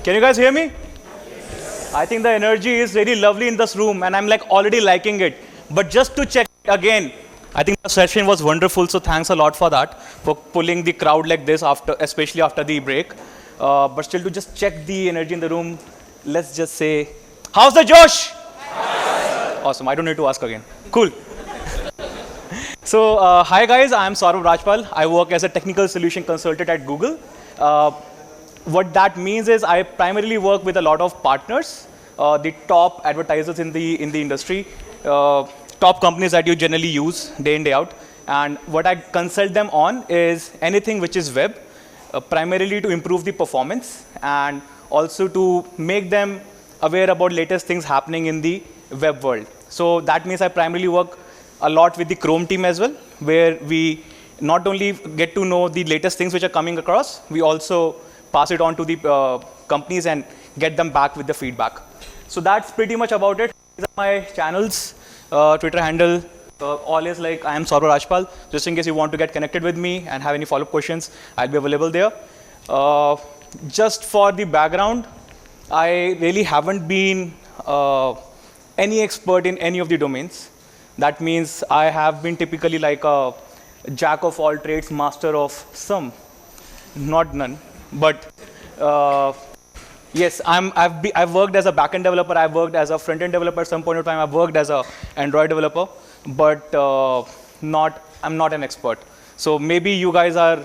Can you guys hear me? I think the energy is really lovely in this room, and I'm like already liking it. But just to check again, I think the session was wonderful, so thanks a lot for that, for pulling the crowd like this, after, especially after the break. But still, to just check the energy in the room, let's just say, how's the Josh? Awesome, I don't need to ask again. Cool. So, hi guys, I'm Saurabh Rajpal. I work as a technical solution consultant at Google. What that means is I primarily work with a lot of partners, the top advertisers in the industry, top companies that you generally use day in, day out. And what I consult them on is anything which is web, primarily to improve the performance and also to make them aware about latest things happening in the web world. So that means I primarily work a lot with the Chrome team as well, where we not only get to know the latest things which are coming across, we also pass it on to the companies and get them back with the feedback. So that's pretty much about it. These are my channels, Twitter handle, all is like I am Saurabh Rajpal. Just in case you want to get connected with me and have any follow-up questions, I'll be available there. Just for the background, I really haven't been any expert in any of the domains. That means I have been typically like a jack of all trades, master of some, not none. But yes, I've worked as a backend developer. I've worked as a front-end developer at some point in time. I've worked as an Android developer, but I'm not an expert. So maybe you guys are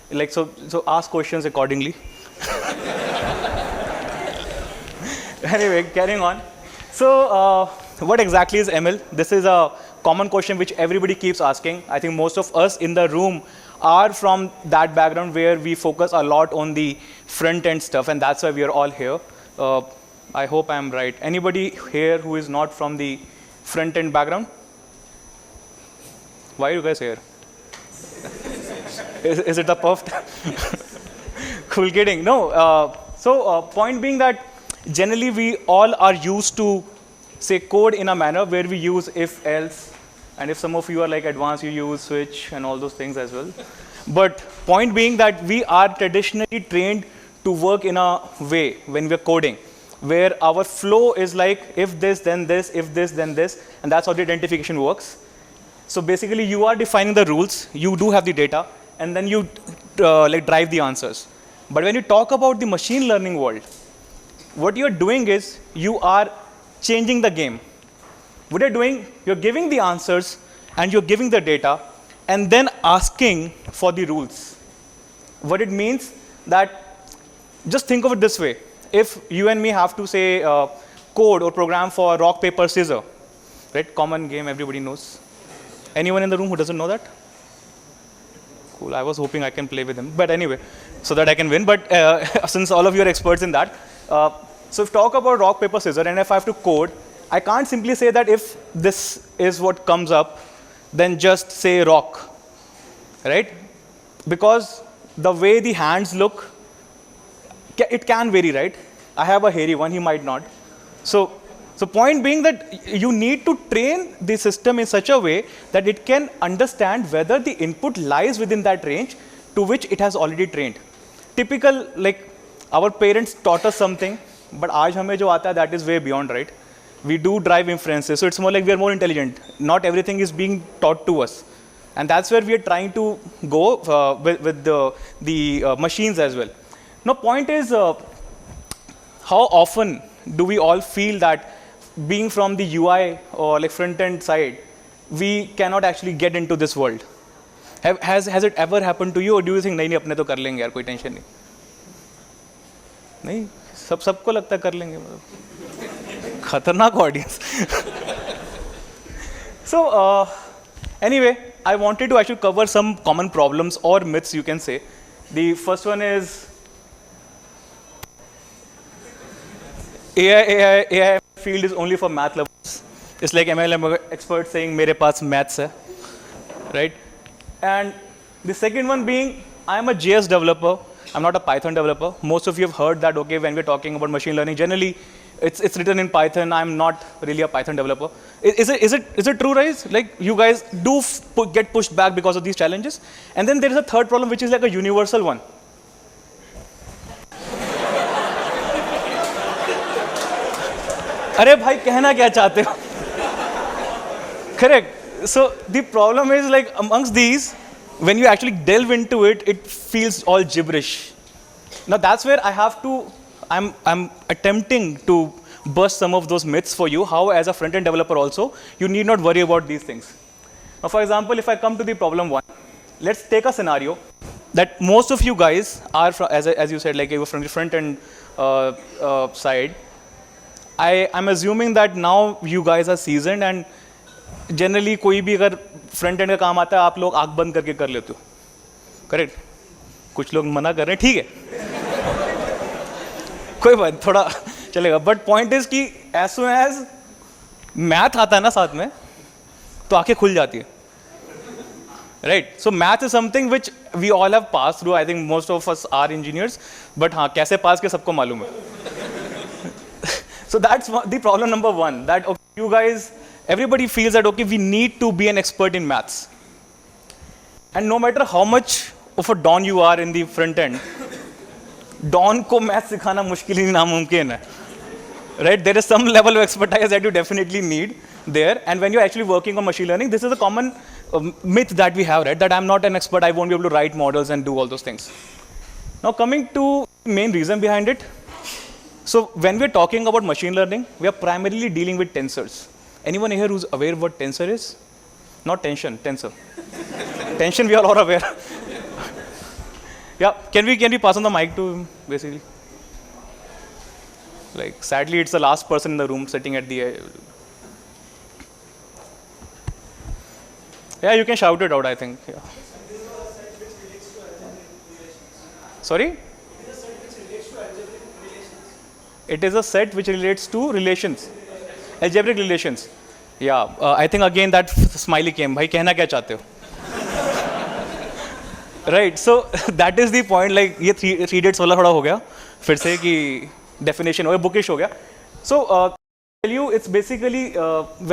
like, so ask questions accordingly. Anyway, carrying on. So what exactly is ML? This is a common question which everybody keeps asking. I think most of us in the room are from that background where we focus a lot on the front-end stuff, and that's why we are all here. I hope I'm right. Anybody here who is not from the front-end background? Why are you guys here? Is it the puffed? Cool, kidding. No. Point being that generally we all are used to say code in a manner where we use if, else, and if some of you are like advanced, you use switch and all those things as well. But point being that we are traditionally trained to work in a way when we're coding, where our flow is like if this, then this, if this, then this, and that's how the identification works. So basically you are defining the rules, you do have the data, and then you like drive the answers. But when you talk about the machine learning world, what you're doing is you are changing the game. What you're doing, you're giving the answers and you're giving the data and then asking for the rules. What it means that, just think of it this way. If you and me have to say code or program for rock, paper, scissors, right? Common game everybody knows. Anyone in the room who doesn't know that? Cool, I was hoping I can play with him. But anyway, so that I can win. But since all of you are experts in that, so if talk about rock, paper, scissors, and if I have to code, I can't simply say that if this is what comes up, then just say rock, right? Because the way the hands look, it can vary, right? I have a hairy one, he might not. So point being that you need to train the system in such a way that it can understand whether the input lies within that range to which it has already trained. Typical, like our parents taught us something, but aaj hame jo aata hai, that is way beyond, right? We do drive inferences, so it's more like we are more intelligent. Not everything is being taught to us. And that's where we are trying to go with the machines as well. Now, point is, how often do we all feel that being from the UI or like front-end side, we cannot actually get into this world? Has it ever happened to you, or do you think, nahi, apne to kar lenge yaar, koi tension nahi? Nahi, सबको लगता है कर लेंगे, खतरनाक audience. So anyway, I wanted to actually cover some common problems or myths, you can say. The first one is AI field is only for math lovers. It's like MLM experts saying mere paas maths hai, right? And the second one being, I'm a JS developer, I'm not a Python developer. Most of you have heard that, okay, when we're talking about machine learning, generally it's written in Python. I'm not really a Python developer. Is it true, guys? Like, you guys do get pushed back because of these challenges? And then there is a third problem, which is like a universal one. अरे भाई कहना क्या चाहते हो? Correct. So the problem is like amongst these, when you actually delve into it, it feels all gibberish. Now that's where I have to, I'm attempting to burst some of those myths for you, how as a front-end developer also, you need not worry about these things. Now for example, if I come to the problem one, let's take a scenario that most of you guys are, as you said, like you were from the front-end side. I'm assuming that now you guys are seasoned and generally कोई भी अगर front end का काम आता है आप लोग आंख बंद करके कर लेते हो, करेक्ट? कुछ लोग मना कर रहे हैं, ठीक है, कोई बात, थोड़ा चलेगा. बट पॉइंट इज कि एज सुन एज मैथ आता है ना साथ में तो आंखें खुल जाती है, right? So math is something which we all have pass through. I think most of us are engineers, but हाँ कैसे पास के सबको मालूम है. So that's the problem number one, that okay, you guys, everybody feels that okay, we need to be an expert in maths. And no matter how much of a don you are in the front end, don ko maths sikhana mushkil hi namumkin hai. Right? There is some level of expertise that you definitely need there. And when you're actually working on machine learning, this is a common myth that we have, right? That I'm not an expert, I won't be able to write models and do all those things. Now coming to the main reason behind it. So when we're talking about machine learning, we are primarily dealing with tensors. Anyone here who's aware of what tensor is? Not tension, tensor. Tension we are all aware. Yeah, can we pass on the mic to him, basically? Like sadly it's the last person in the room sitting at the yeah, you can shout it out, I think. Yeah. Sorry? It is a set which relates to relations, algebraic relations. Yeah, I think again that smiley came. भाई कहना क्या चाहते हो? Right, so that is the point. Like ये three dates वाला थोड़ा हो गया फिर से कि definition हो गया, bookish हो गया. So tell you, it's basically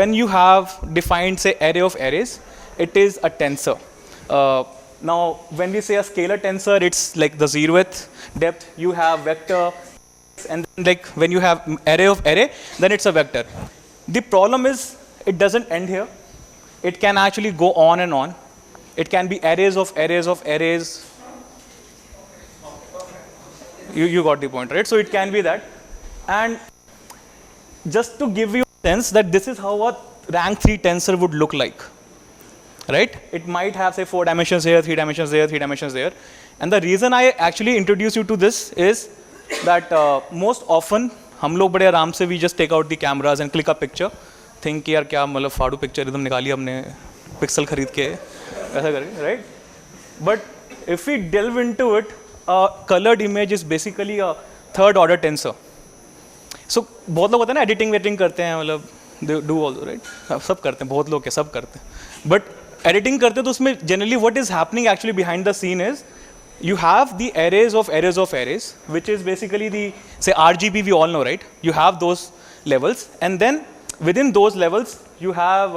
when you have defined say array of arrays, it is a tensor. Now when we say a scalar tensor, it's like the zeroth depth. You have vector. And then like when you have array of array, then it's a vector. The problem is it doesn't end here. It can actually go on and on. It can be arrays of arrays of arrays. You got the point, right? So it can be that. And just to give you a sense that this is how a rank 3 tensor would look like, right? It might have say 4 dimensions here, 3 dimensions there, 3 dimensions there. And the reason I actually introduce you to this is that most often हम लोग बड़े आराम से we just take out the cameras and click a picture, think कि यार क्या मतलब फाड़ू picture एकदम निकाली हमने पिक्सल खरीद के ऐसा करें, right? But if we delve into it, a colored image is basically a third order tensor. So बहुत लोग होते हैं ना एडिटिंग वेटिंग करते हैं, मतलब they do all right, सब करते हैं, बहुत लोग के सब करते हैं. But एडिटिंग करते हैं तो उसमें generally what is happening actually behind the scene is you have the arrays of arrays of arrays, which is basically the, say RGB, we all know, right? You have those levels, and then within those levels you have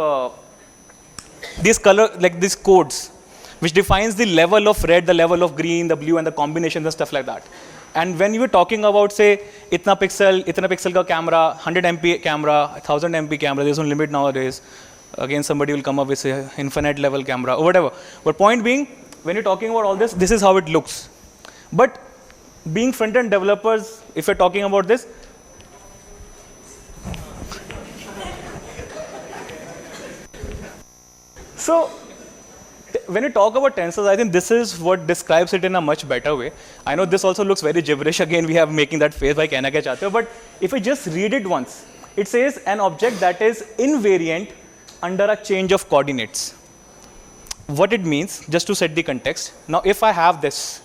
these color, like these codes, which defines the level of red, the level of green, the blue, and the combinations and stuff like that. And when you were talking about say itna pixel ka camera, 100 MP camera, 1000 MP camera, there's no limit nowadays. Again somebody will come up with say infinite level camera or whatever. But point being, when you're talking about all this, this is how it looks. But being front-end developers, if you're talking about this, so when you talk about tensors, I think this is what describes it in a much better way. I know this also looks very gibberish. Again, we have making that face by कहना क्या चाहते हो. But if we just read it once, it says an object that is invariant under a change of coordinates. What it means, just to set the context. Now, if I have this,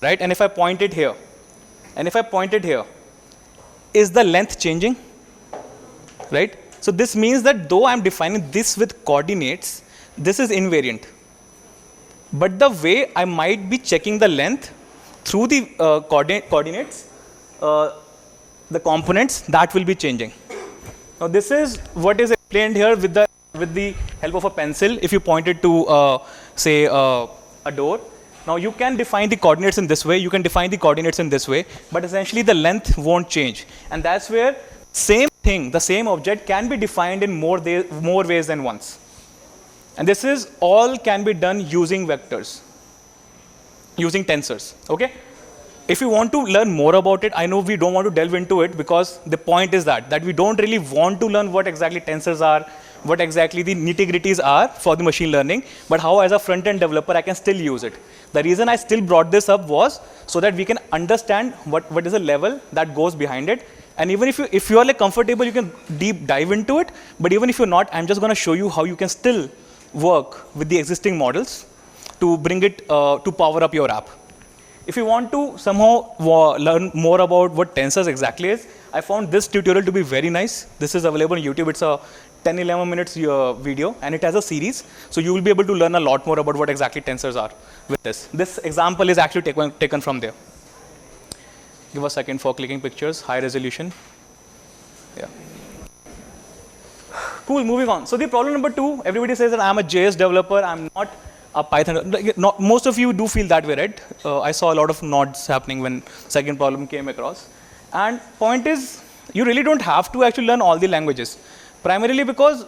right, and if I point it here, and if I point it here, is the length changing, right? So this means that though I'm defining this with coordinates, this is invariant. But the way I might be checking the length through the coordinates, the components, that will be changing. Now this is what is explained here with the help of a pencil. If you point it to say a door, now you can define the coordinates in this way, you can define the coordinates in this way, but essentially the length won't change. And that's where same thing, the same object, can be defined in more ways than once. And this is all can be done using vectors, using tensors, okay? If you want to learn more about it, I know we don't want to delve into it because the point is that we don't really want to learn what exactly tensors are, what exactly the nitty-gritties are for the machine learning, but how as a front-end developer I can still use it. The reason I still brought this up was so that we can understand what is the level that goes behind it. And even if you are like comfortable, you can deep dive into it. But even if you're not, I'm just going to show you how you can still work with the existing models to bring it to power up your app. If you want to somehow learn more about what tensors exactly is, I found this tutorial to be very nice. This is available on YouTube. It's a 10-11 minutes video, and it has a series. So you will be able to learn a lot more about what exactly tensors are with this. This example is actually taken from there. Give a second for clicking pictures, high resolution. Yeah. Cool, moving on. So the problem number 2, everybody says that I'm a JS developer, I'm not a Python. Most of you do feel that way, right? I saw a lot of nods happening when second problem came across. And point is, you really don't have to actually learn all the languages. Primarily because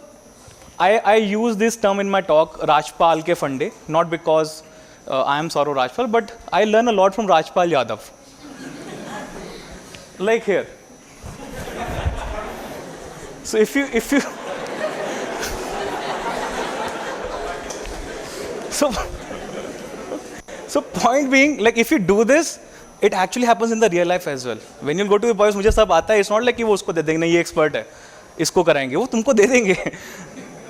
I use this term in my talk, Rajpal ke Fande, not because I am Saurav Rajpal, but I learn a lot from Rajpal Yadav. Like here. So if you so point being, like if you do this, it actually happens in the real life as well. When you go to the boys, मुझे सब आता है. It's not like कि वो उसको दे देंगे, नहीं ये expert है, इसको कराएंगे, वो तुमको दे देंगे.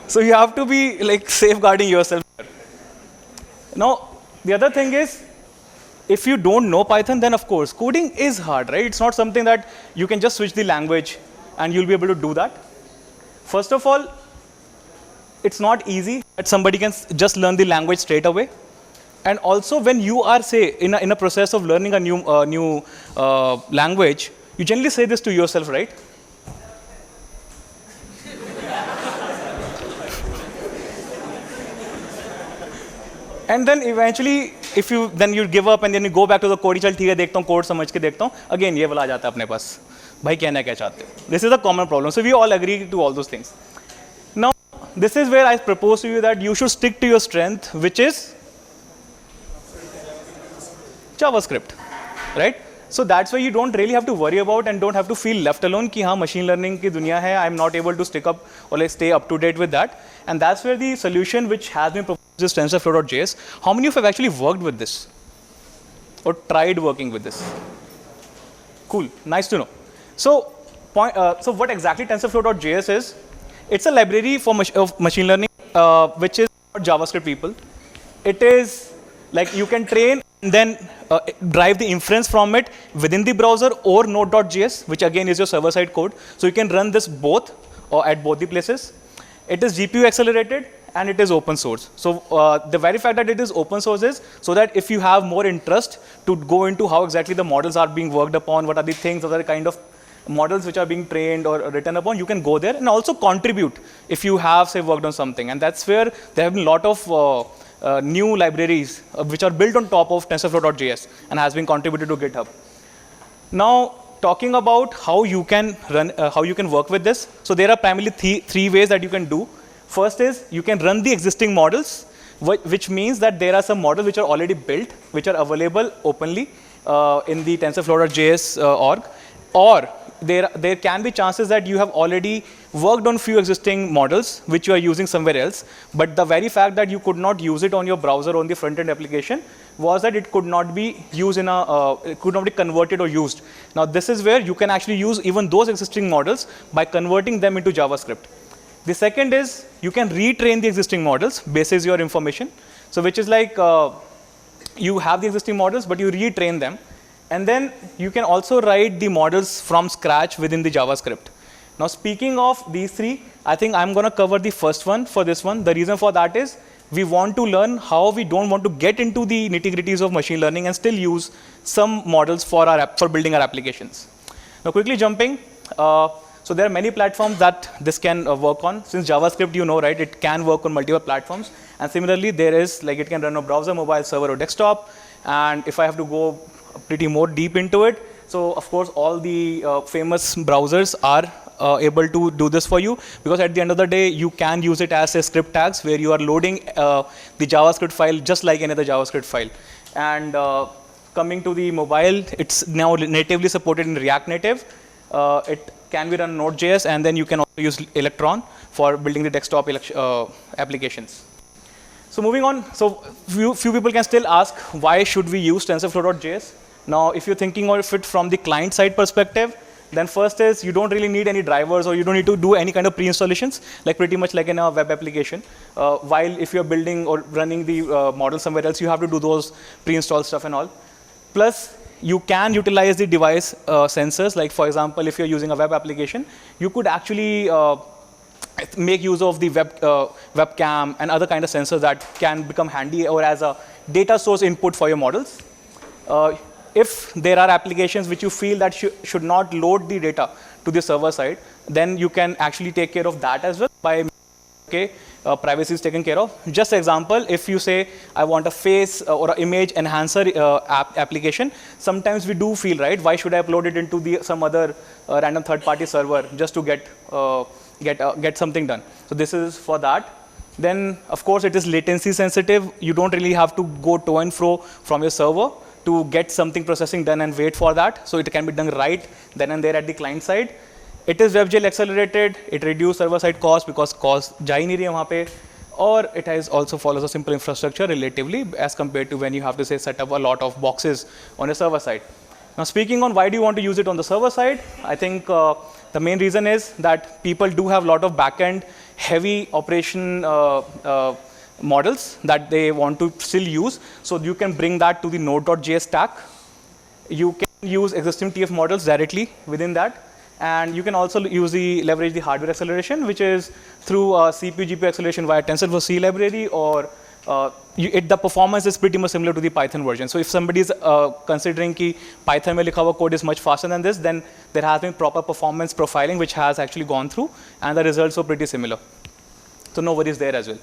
So you have to be like safeguarding yourself. Now the other thing is, if you don't know Python, then of course coding is hard, right? It's not something that you can just switch the language and you'll be able to do that. First of all, it's not easy that somebody can just learn the language straight away. And also when you are, say, in a process of learning a new language, you generally say this to yourself, right? And then eventually, if you give up and then you go back to the code, चल ठीक है देखता हूँ code समझ के देखता हूँ, again ये वाला आ जाता है अपने पास, भाई कहना क्या चाहते हो? This is a common problem. So we all agree to all those things. Now, this is where I propose to you that you should stick to your strength, which is JavaScript, right? So that's why you don't really have to worry about and don't have to feel left alone कि हाँ machine learning की दुनिया है, I'm not able to stick up or like stay up to date with that. And that's where the solution which has been proposed is TensorFlow.js. How many of you have actually worked with this or tried working with this? Cool, nice to know. So, so what exactly TensorFlow.js is? It's a library for machine learning which is for JavaScript people. It is like you can train and then drive the inference from it within the browser or Node.js, which again is your server-side code. So you can run this both or at both the places. It is GPU accelerated and it is open source. So the very fact that it is open source is so that if you have more interest to go into how exactly the models are being worked upon, what are the things, what are the kind of models which are being trained or written upon, you can go there and also contribute if you have, say, worked on something. And that's where there have been a lot of new libraries which are built on top of TensorFlow.js and has been contributed to GitHub. Now, talking about how you can run, how you can work with this. So there are primarily three ways that you can do. First is you can run the existing models, which means that there are some models which are already built, which are available openly in the TensorFlow.js org, or there can be chances that you have already worked on few existing models which you are using somewhere else, but the very fact that you could not use it on your browser or on the front-end application was that it could not be used in it could not be converted or used. Now this is where you can actually use even those existing models by converting them into JavaScript. The second is you can retrain the existing models basis your information. So which is like you have the existing models, but you retrain them. And then you can also write the models from scratch within the JavaScript. Now speaking of these three, I think I'm going to cover the first one for this one. The reason for that is we want to learn how we don't want to get into the nitty-gritties of machine learning and still use some models for for building our applications. Now quickly jumping, so there are many platforms that this can work on. Since JavaScript, you know, right, it can work on multiple platforms. And similarly, there is like it can run on browser, mobile, server, or desktop. And if I have to go pretty more deep into it, so of course all the famous browsers are able to do this for you, because at the end of the day, you can use it as a script tags where you are loading the JavaScript file just like any other JavaScript file. And coming to the mobile, it's now natively supported in React Native. It can be run on Node.js, and then you can also use Electron for building the desktop applications. So moving on, so few people can still ask, why should we use TensorFlow.js? Now, if you're thinking of it from the client side perspective, then first is you don't really need any drivers, or you don't need to do any kind of pre-installations, like pretty much like in a web application. While if you're building or running the model somewhere else, you have to do those pre-installed stuff and all. Plus, you can utilize the device sensors, like for example, if you're using a web application, you could actually make use of the webcam and other kind of sensors that can become handy or as a data source input for your models. If there are applications which you feel that should not load the data to the server side, then you can actually take care of that as well by, okay, privacy is taken care of. Just example, if you say, I want a face or an image enhancer application, sometimes we do feel, right, why should I upload it into some other random third-party server just to get something done? So this is for that. Then, of course, it is latency sensitive. You don't really have to go to and fro from your server to get something processing done and wait for that. So it can be done right then and there at the client side. It is WebGL accelerated. It reduces server-side cost because cost ja hi nahi rahi hai wahan pe. Or it has also follows a simple infrastructure relatively as compared to when you have to say set up a lot of boxes on a server side. Now speaking on why do you want to use it on the server side, I think the main reason is that people do have a lot of backend heavy operation models that they want to still use. So you can bring that to the Node.js stack. You can use existing TF models directly within that. And you can also leverage the hardware acceleration, which is through CPU GPU acceleration via TensorFlow C library, or the performance is pretty much similar to the Python version. So if somebody is considering that Python mein likha hua code is much faster than this, then there has been proper performance profiling which has actually gone through, and the results are pretty similar. So no worries there as well.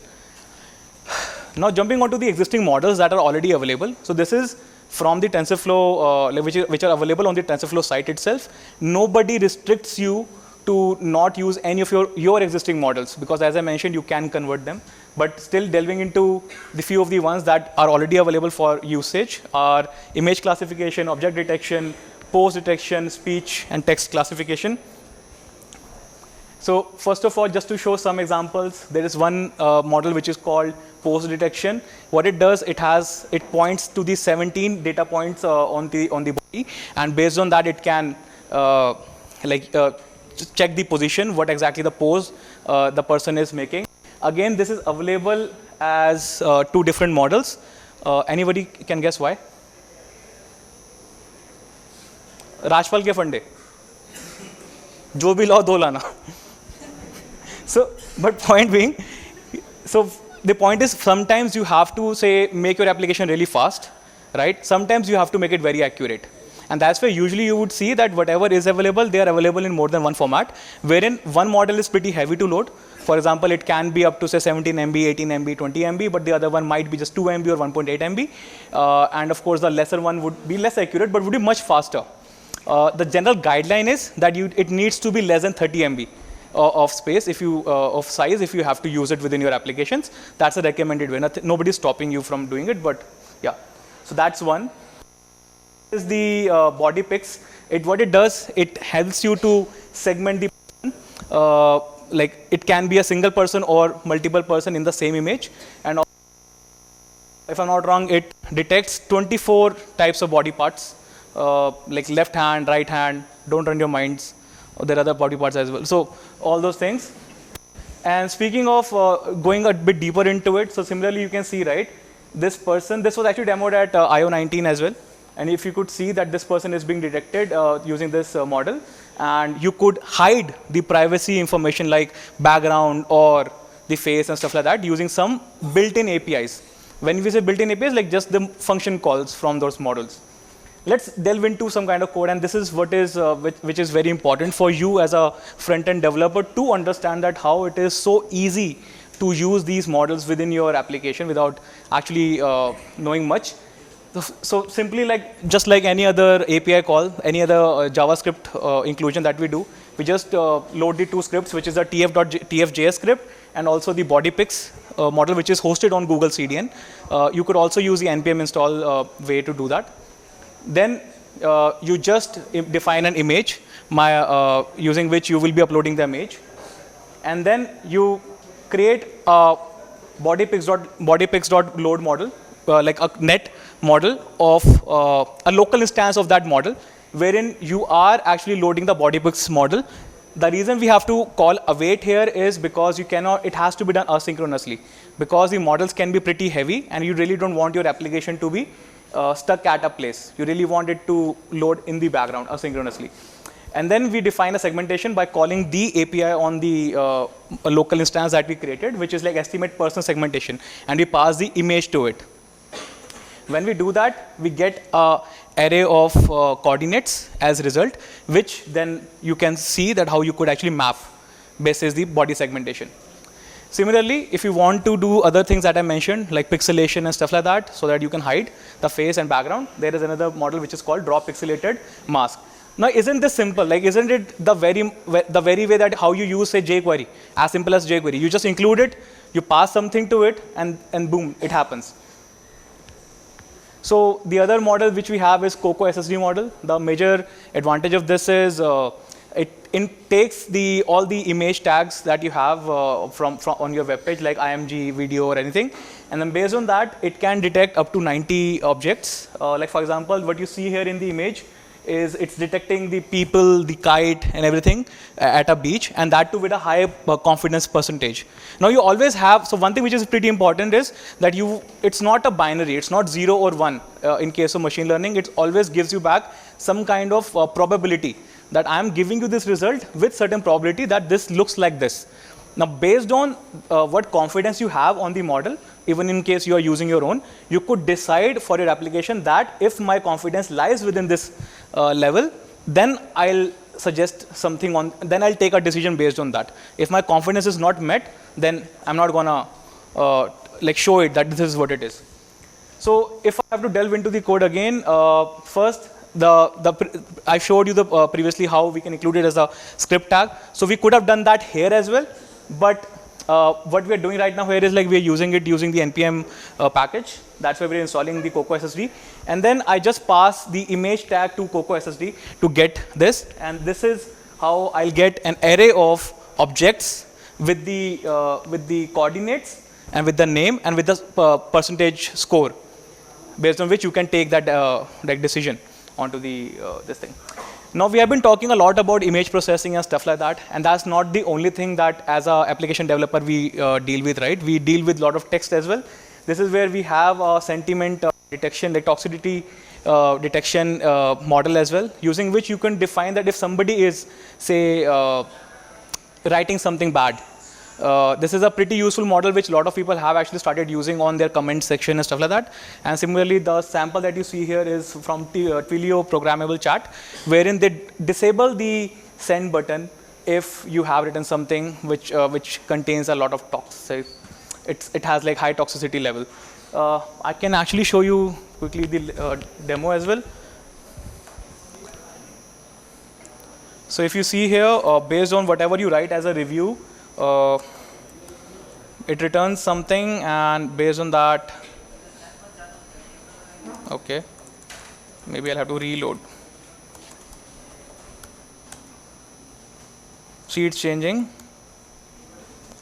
Now jumping onto the existing models that are already available. So this is from the TensorFlow, which are available on the TensorFlow site itself. Nobody restricts you to not use any of your existing models, because as I mentioned, you can convert them. But still delving into the few of the ones that are already available for usage are image classification, object detection, pose detection, speech and text classification. So first of all, just to show some examples, there is one model which is called pose detection. What it does, it points to the 17 data points on the body, and based on that, it can check the position, what exactly the pose the person is making. Again, this is available as 2 different models. Anybody can guess why? Rajpal ke fande. Jo bhi lao do lana. So, but point being, so the point is sometimes you have to say make your application really fast, right? Sometimes you have to make it very accurate. And that's where usually you would see that whatever is available, they are available in more than one format, wherein one model is pretty heavy to load. For example, it can be up to say 17 MB, 18 MB, 20 MB, but the other one might be just 2 MB or 1.8 MB. And of course, the lesser one would be less accurate, but would be much faster. The general guideline is that it needs to be less than 30 MB. Of space, of size, if you have to use it within your applications. That's a recommended way. Nobody is stopping you from doing it, but yeah. So that's one. This is the body pics. What it does, it helps you to segment the person. Like it can be a single person or multiple person in the same image. And if I'm not wrong, it detects 24 types of body parts, like left hand, right hand. Don't run your minds. There are other body parts as well. So all those things. And speaking of going a bit deeper into it, so similarly you can see, right, this was actually demoed at IO19 as well. And if you could see that this person is being detected using this model, and you could hide the privacy information like background or the face and stuff like that using some built-in APIs. When we say built-in APIs, like just the function calls from those models. Let's delve into some kind of code, and this is what is which is very important for you as a front-end developer to understand that how it is so easy to use these models within your application without actually knowing much. So simply just like any other API call, any other JavaScript inclusion that we do, we just load the two scripts, which is the TF.js script and also the BodyPix model, which is hosted on Google CDN. You could also use the npm install way to do that. Then you just define an image using which you will be uploading the image. And then you create a bodypix.load model, like a net model of a local instance of that model, wherein you are actually loading the bodypix model. The reason we have to call await here is because you cannot, it has to be done asynchronously, because the models can be pretty heavy and you really don't want your application to be stuck at a place. You really want it to load in the background asynchronously. And then we define a segmentation by calling the API on the local instance that we created, which is like estimate person segmentation, and we pass the image to it. When we do that, we get an array of coordinates as a result, which then you can see that how you could actually map basis the body segmentation. Similarly, if you want to do other things that I mentioned, like pixelation and stuff like that, so that you can hide the face and background, there is another model which is called draw pixelated mask. Now, isn't this simple? Like, isn't it the very way that how you use, say, jQuery, as simple as jQuery? You just include it, you pass something to it, and boom, it happens. So the other model which we have is Coco SSD model. The major advantage of this is it takes all the image tags that you have from on your web page, like IMG, video, or anything, and then based on that, it can detect up to 90 objects. Like for example, what you see here in the image is it's detecting the people, the kite, and everything at a beach, and that too with a high confidence percentage. Now you always have, so one thing which is pretty important is that it's not a binary, it's not 0 or 1 in case of machine learning. It always gives you back some kind of probability that I am giving you this result with certain probability that this looks like this. Now based on what confidence you have on the model, even in case you are using your own, you could decide for your application that if my confidence lies within this level, then I'll suggest something then I'll take a decision based on that. If my confidence is not met, then I'm not gonna like show it that this is what it is. So if I have to delve into the code again, first, I showed you previously how we can include it as a script tag. So we could have done that here as well, but what we are doing right now here is like we are using the npm package. That's why we're installing the Coco SSD. And then I just pass the image tag to Coco SSD to get this. And this is how I'll get an array of objects with the coordinates and with the name and with the percentage score, based on which you can take that decision onto this thing. Now we have been talking a lot about image processing and stuff like that, and that's not the only thing that as an application developer we deal with, right? We deal with a lot of text as well. This is where we have a sentiment detection, like toxicity detection model as well, using which you can define that if somebody is, say, writing something bad. This is a pretty useful model which a lot of people have actually started using on their comment section and stuff like that. And similarly, the sample that you see here is from Twilio programmable chat, wherein they disable the send button if you have written something which contains a lot of toxic. It has like high toxicity level. I can actually show you quickly the demo as well. So if you see here, based on whatever you write as a review, it returns something, and based on that, okay, maybe I'll have to reload. See, it's changing.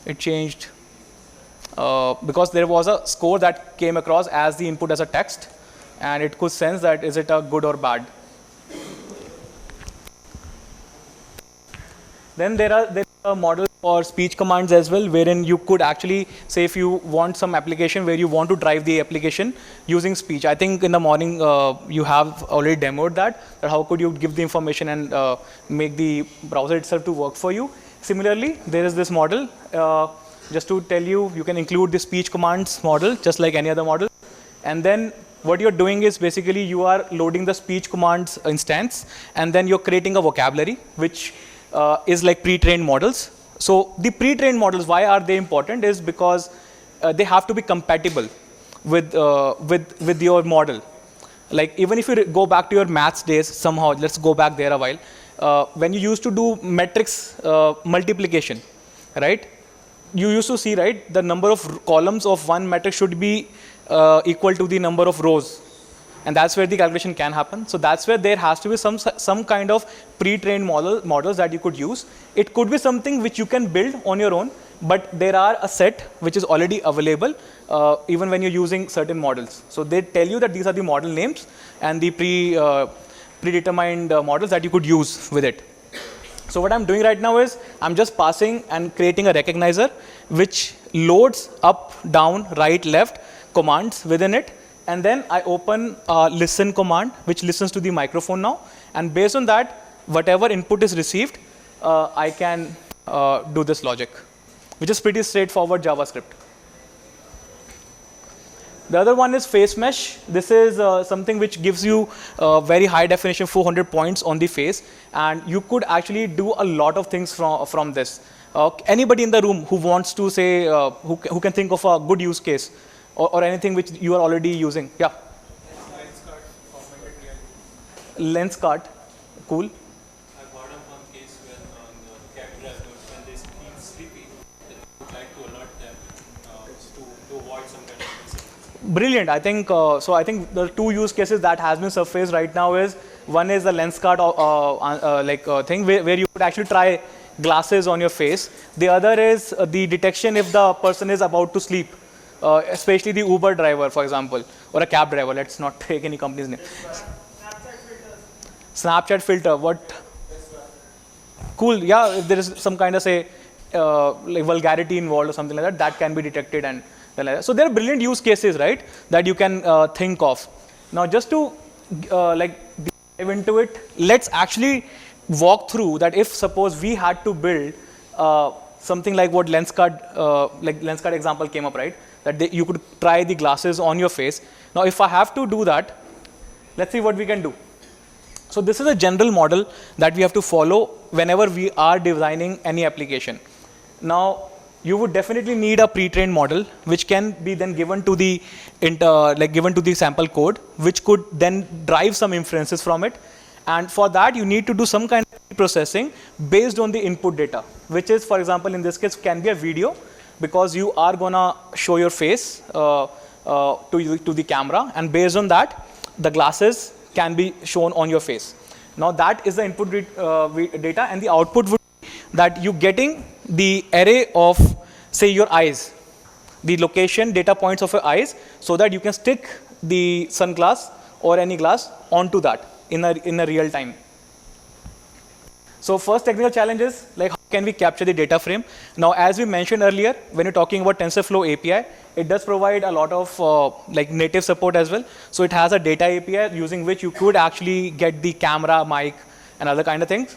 It changed because there was a score that came across as the input as a text, and it could sense that is it a good or bad. Then there are a model for speech commands as well, wherein you could actually say if you want some application where you want to drive the application using speech. I think in the morning you have already demoed that how could you give the information and make the browser itself to work for you. Similarly, there is this model. Just to tell you, you can include the speech commands model just like any other model. And then what you're doing is basically you are loading the speech commands instance, and then you're creating a vocabulary which is like pre-trained models. So the pre-trained models, why are they important? Is because they have to be compatible with your model. like even if you go back to your maths days somehow, let's go back there a while, when you used to do matrix multiplication, right? You used to see, right, the number of columns of one matrix should be equal to the number of rows. And that's where the calculation can happen. So that's where there has to be some kind of pre-trained models that you could use. It could be something which you can build on your own, but there are a set which is already available even when you're using certain models. So they tell you that these are the model names and the predetermined models that you could use with it. So what I'm doing right now is I'm just passing and creating a recognizer which loads up, down, right, left commands within it. And then I open a listen command, which listens to the microphone now. And based on that, whatever input is received, I can do this logic, which is pretty straightforward JavaScript. The other one is face mesh. This is something which gives you very high definition, 400 points on the face. And you could actually do a lot of things from this. Anybody in the room who wants to say, who can think of a good use case or anything which you are already using? Yeah? Lenskart, augmented reality. Lenskart, cool. I've heard of one case when the cab drivers, when they feel sleepy, they would like to alert them to avoid some kind of incident. Brilliant. I think so. I think the two use cases that has been surfaced right now is one is the Lenskart thing where you could actually try glasses on your face. The other is the detection if the person is about to sleep, especially the Uber driver, for example, or a cab driver. Let's not take any company's name. Snapchat filter. What? Cool. Yeah. If there is some kind of say like vulgarity involved or something like that, that can be detected and. So there are brilliant use cases, right, that you can think of. Now, just to dive into it, let's actually walk through that. If suppose we had to build something like what Lenskart example came up, right, that you could try the glasses on your face. Now, if I have to do that, let's see what we can do. So this is a general model that we have to follow whenever we are designing any application. Now, you would definitely need a pre-trained model, which can be then given to the sample code, which could then drive some inferences from it. And for that, you need to do some kind of processing based on the input data, which is, for example, in this case, can be a video, because you are gonna show your face to the camera, and based on that, the glasses can be shown on your face. Now that is the input data, and the output would be that you getting the array of, say, your eyes, the location data points of your eyes, so that you can stick the sunglass or any glass onto that in a real time. So first technical challenge is like, how can we capture the data frame? Now, as we mentioned earlier, when you're talking about TensorFlow API, it does provide a lot of native support as well. So it has a data API using which you could actually get the camera, mic, and other kind of things.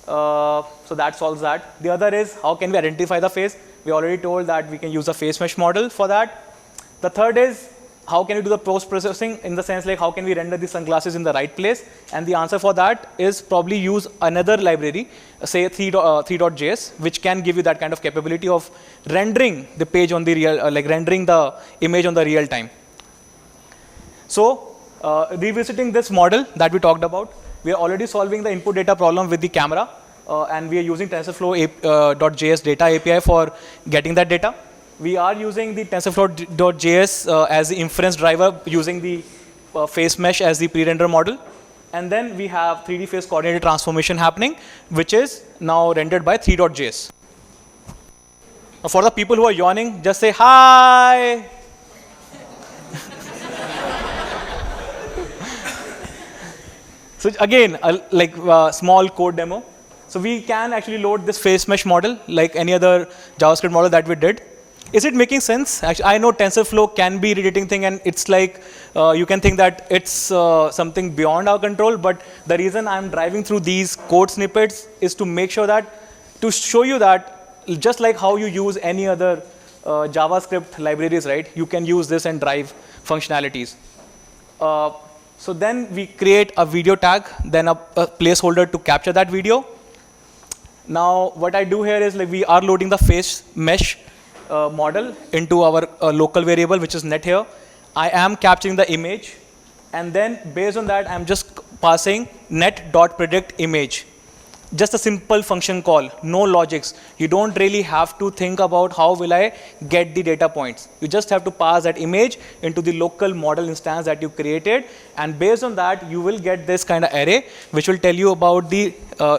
So that solves that. The other is, how can we identify the face? We already told that we can use a face mesh model for that. The third is, how can we do the post-processing, in the sense like how can we render the sunglasses in the right place? And the answer for that is probably use another library, say 3.js, which can give you that kind of capability of rendering the page on the real, rendering the image on the real time. So revisiting this model that we talked about, we are already solving the input data problem with the camera, and we are using TensorFlow.js data API for getting that data. We are using the TensorFlow.js as the inference driver, using the face mesh as the pre-render model. And then we have 3D face coordinated transformation happening, which is now rendered by 3.js. For the people who are yawning, just say hi. So again, a small code demo. So we can actually load this face mesh model like any other JavaScript model that we did. Is it making sense? Actually, I know TensorFlow can be irritating thing, and it's like you can think that it's something beyond our control. But the reason I'm driving through these code snippets is to make sure that, to show you that just like how you use any other JavaScript libraries, right? You can use this and drive functionalities. So then we create a video tag, then a placeholder to capture that video. Now what I do here is like we are loading the face mesh model into our local variable, which is net here. I am capturing the image And then based on that, I'm just passing net.predict image. Just a simple function call, no logics. You don't really have to think about how will I get the data points. You just have to pass that image into the local model instance that you created, and based on that, you will get this kind of array, which will tell you about the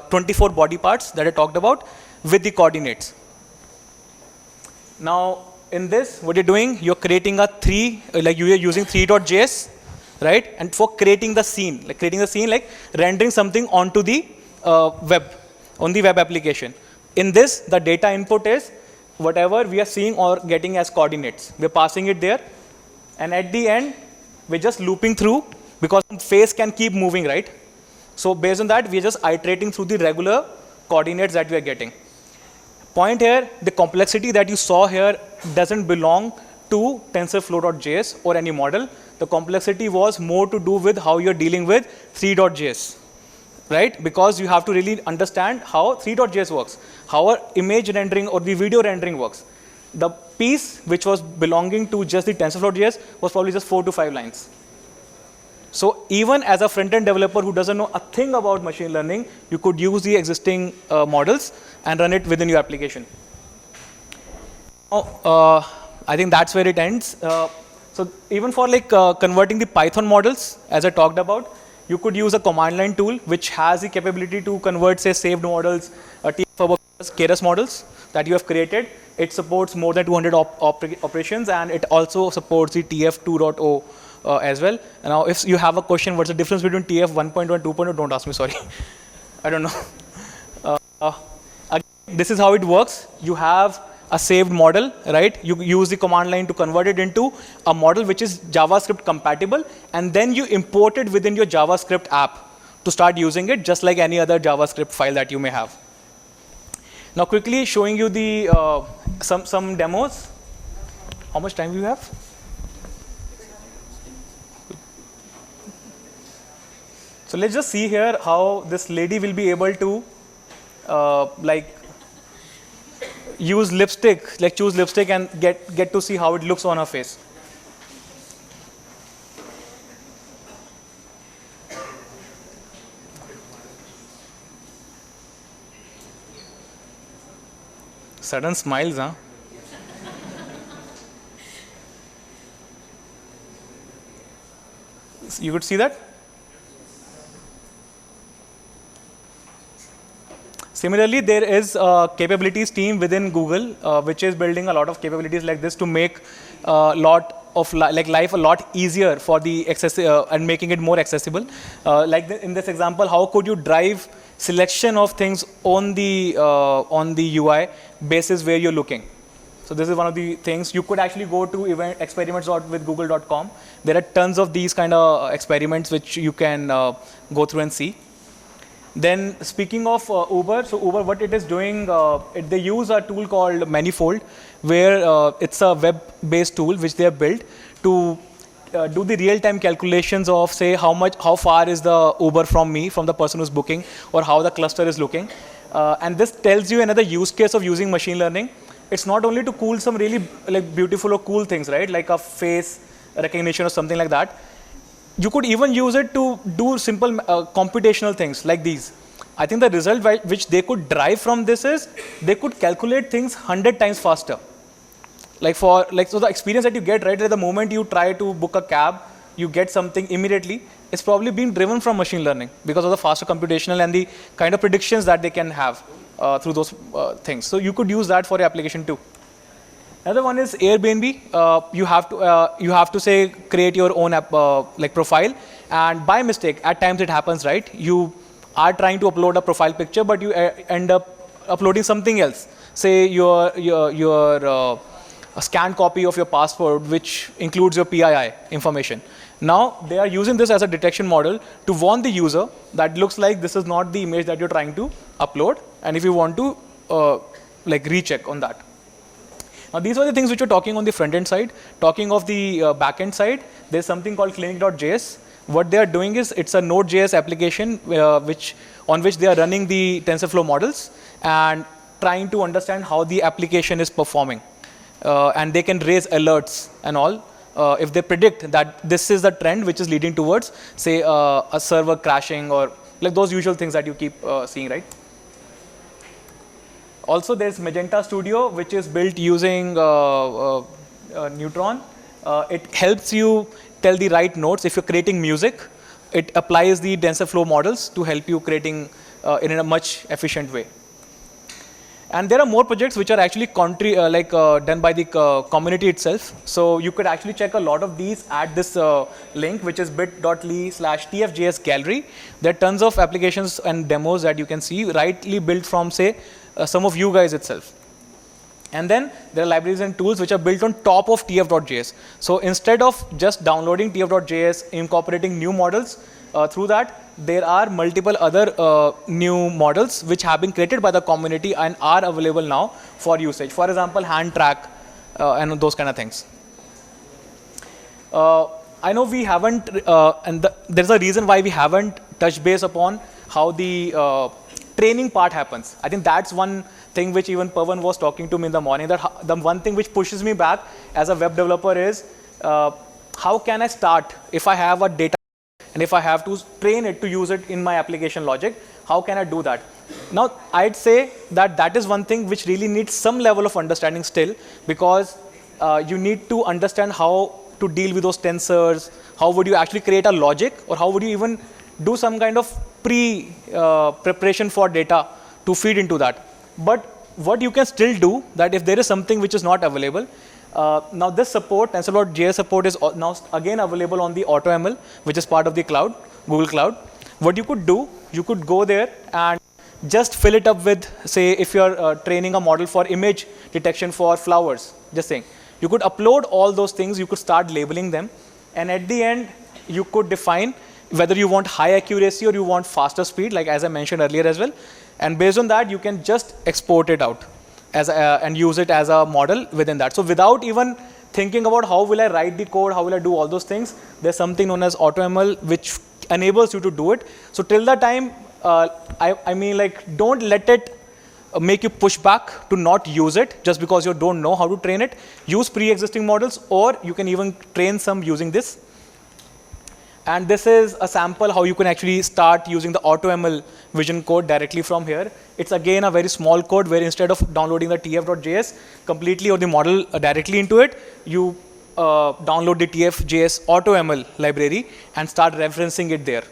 24 body parts that I talked about with the coordinates. Now, in this, what you're doing, you're creating a you are using 3.js, right? And for creating the scene, like rendering something onto the web, on the web application. In this, the data input is whatever we are seeing or getting as coordinates. We're passing it there, and at the end, we're just looping through because face can keep moving, right? So based on that, we're just iterating through the regular coordinates that we are getting. Point here, the complexity that you saw here doesn't belong to TensorFlow.js or any model. The complexity was more to do with how you're dealing with 3.js. Right? Because you have to really understand how 3.js works, how our image rendering or the video rendering works. The piece which was belonging to just the TensorFlow.js was probably just 4 to 5 lines. So even as a front-end developer who doesn't know a thing about machine learning, you could use the existing models and run it within your application. I think that's where it ends. So even for converting the Python models, as I talked about, you could use a command line tool which has the capability to convert, say, saved models, Keras models that you have created. It supports more than 200 operations, and it also supports the TF 2.0 as well. And now, if you have a question, what's the difference between TF 1.1 and 2.0? Don't ask me, sorry. I don't know. Again, this is how it works. You have a saved model, right? You use the command line to convert it into a model which is JavaScript compatible, and then you import it within your JavaScript app to start using it, just like any other JavaScript file that you may have. Now, quickly showing you the some demos. How much time do you have? So let's just see here how this lady will be able to use lipstick, choose lipstick and get to see how it looks on her face. Sudden smiles, huh? You could see that? Similarly, there is a capabilities team within Google, which is building a lot of capabilities like this to make lot of life a lot easier for the and making it more accessible. In this example, how could you drive selection of things on the UI basis where you're looking? So this is one of the things. You could actually go to experiments.withgoogle.com. There are tons of these kind of experiments which you can go through and see. Then speaking of Uber, so Uber, what it is doing, they use a tool called Manifold, where it's a web-based tool which they have built to do the real-time calculations of, say, how far is the Uber from me, from the person who's booking, or how the cluster is looking. And this tells you another use case of using machine learning. It's not only to cool some really beautiful or cool things, right, like a face recognition or something like that. You could even use it to do simple computational things like these. I think the result which they could derive from this is they could calculate things 100 times faster. So the experience that you get right at the moment you try to book a cab, you get something immediately. It's probably being driven from machine learning because of the faster computational and the kind of predictions that they can have through those things. So you could use that for your application too. Another one is Airbnb. You have to say create your own app profile, and by mistake at times it happens, right? You are trying to upload a profile picture, but you end up uploading something else. Say your a scanned copy of your passport, which includes your PII information. Now they are using this as a detection model to warn the user that looks like this is not the image that you're trying to upload, and if you want to recheck on that. Now, these are the things which we're talking on the front-end side. Talking of the back-end side, there's something called Clinic.js. What they are doing is, it's a Node.js application on which they are running the TensorFlow models and trying to understand how the application is performing. And they can raise alerts and all if they predict that this is the trend which is leading towards, say, a server crashing or like those usual things that you keep seeing, right? Also, there's Magenta Studio, which is built using Neutron. It helps you tell the right notes. If you're creating music, it applies the TensorFlow models to help you creating in a much efficient way. And there are more projects which are actually done by the community itself. So you could actually check a lot of these at this link, which is bit.ly/tfjs gallery. There are tons of applications and demos that you can see, rightly built from, say, some of you guys itself. And then there are libraries and tools which are built on top of tf.js. So instead of just downloading tf.js, incorporating new models through that, there are multiple other new models which have been created by the community and are available now for usage. For example, hand track and those kind of things. I know we haven't, there's a reason why we haven't touched base upon how the training part happens. I think that's one thing which even Pawan was talking to me in the morning, that the one thing which pushes me back as a web developer is how can I start if I have a data and if I have to train it to use it in my application logic, how can I do that? Now, I'd say that that is one thing which really needs some level of understanding still, because you need to understand how to deal with those tensors, how would you actually create a logic, or how would you even do some kind of preparation for data to feed into that. But what you can still do, that if there is something which is not available, now this support, TensorFlow.js support is now again available on the AutoML, which is part of the cloud, Google Cloud. What you could do, you could go there and just fill it up with, say, if you're training a model for image detection for flowers, just saying. You could upload all those things, you could start labeling them, and at the end, you could define whether you want high accuracy or you want faster speed, like as I mentioned earlier as well. And based on that, you can just export it out and use it as a model within that. So without even thinking about how will I write the code, how will I do all those things, there's something known as AutoML which enables you to do it. So till the time, I mean, like, don't let it make you push back to not use it just because you don't know how to train it. Use pre-existing models, or you can even train some using this. And this is a sample how you can actually start using the AutoML vision code directly from here. It's again a very small code where instead of downloading the tf.js completely or the model directly into it, you download the tf.js AutoML library and start referencing it there.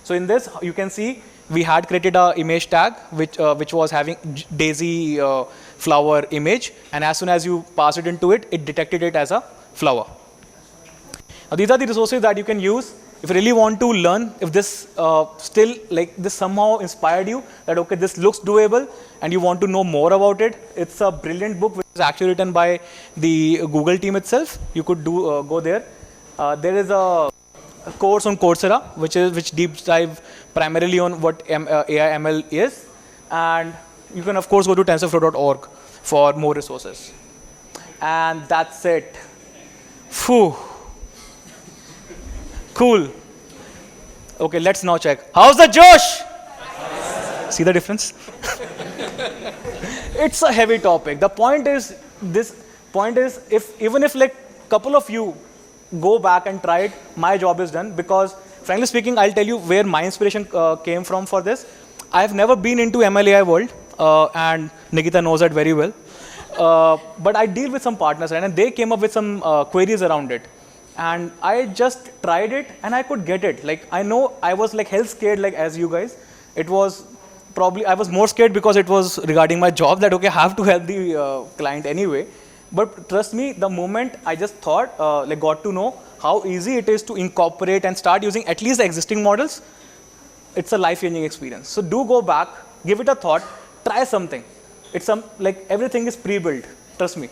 So in this, you can see we had created an image tag which was having daisy flower image, and as soon as you pass it into it, it detected it as a flower. Now these are the resources that you can use if you really want to learn. If this still, like, this somehow inspired you that okay, this looks doable and you want to know more about it, it's a brilliant book which is actually written by the Google team itself. You could go there. There is a course on Coursera which deep dive primarily on what AI ML is, and you can of course go to tensorflow.org for more resources. And that's it. Phew. Cool. Okay, let's now check. How's the Josh? See the difference? It's a heavy topic. The point is, even if like couple of you go back and try it, my job is done, because frankly speaking, I'll tell you where my inspiration came from for this. I've never been into MLAI world, and Nikita knows that very well. But I deal with some partners, right, and they came up with some queries around it. And I just tried it and I could get it. Like, I know I was like hell scared, like as you guys. It was probably, I was more scared because it was regarding my job, that okay, I have to help the client anyway. But trust me, the moment I just thought, like got to know how easy it is to incorporate and start using at least the existing models, it's a life-changing experience. So do go back, give it a thought, try something. It's like everything is pre-built, trust me.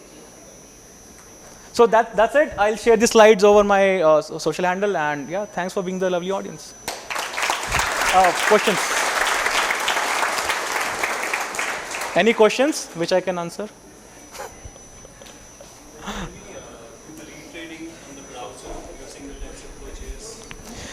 So that's it. I'll share the slides over my social handle, and yeah, thanks for being the lovely audience. Questions? Any questions which I can answer?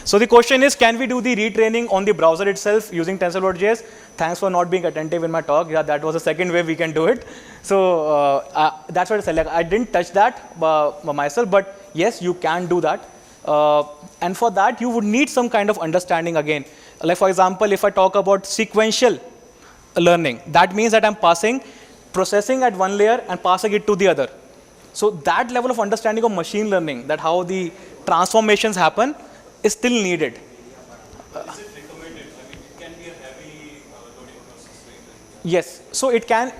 So the question is, can we do the retraining on the browser itself using TensorFlow.js? Thanks for not being attentive in my talk. Yeah, that was the second way we can do it. So that's what I said. Like, I didn't touch that myself, but yes, you can do that. And for that, you would need some kind of understanding again. Like for example, if I talk about sequential learning, that means that I'm processing at one layer and passing it to the other. So that level of understanding of machine learning, that how the transformations happen, is still needed. Is it recommended? I mean, it can be a heavy loading process, right? Yes, so it can,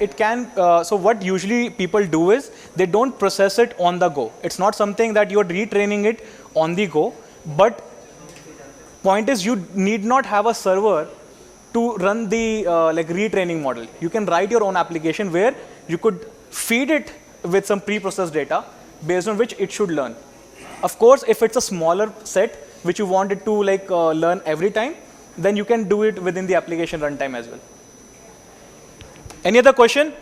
so what usually people do is, they don't process it on the go. It's not something that you're retraining it on the go, but point is you need not have a server to run the like retraining model. You can write your own application where you could feed it with some pre-processed data based on which it should learn. Of course, if it's a smaller set which you want it to like learn every time, then you can do it within the application runtime as well. Any other question?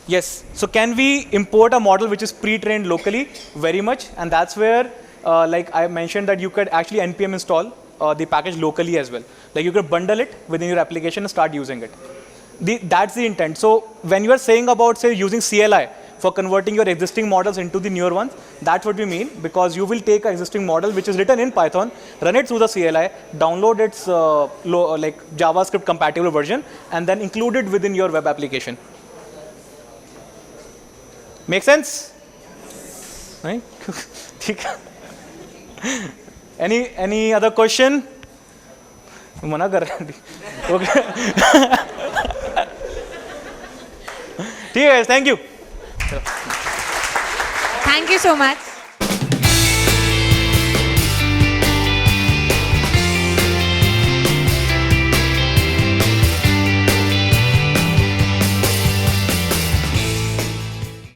Yes. So can we import a model which is pre-trained locally? Very much. And that's where, like I mentioned, that you could actually npm install the package locally as well. Like you could bundle it within your application and start using it. That's the intent. So when you are saying about, say, using CLI for converting your existing models into the newer ones, that's what we mean, because you will take an existing model which is written in Python, run it through the CLI, download its like JavaScript compatible version, and then include it within your web application. Make sense? Right? Any other question? मना कर रहे हैं. Okay. ठीक है, thank you. Thank you so much.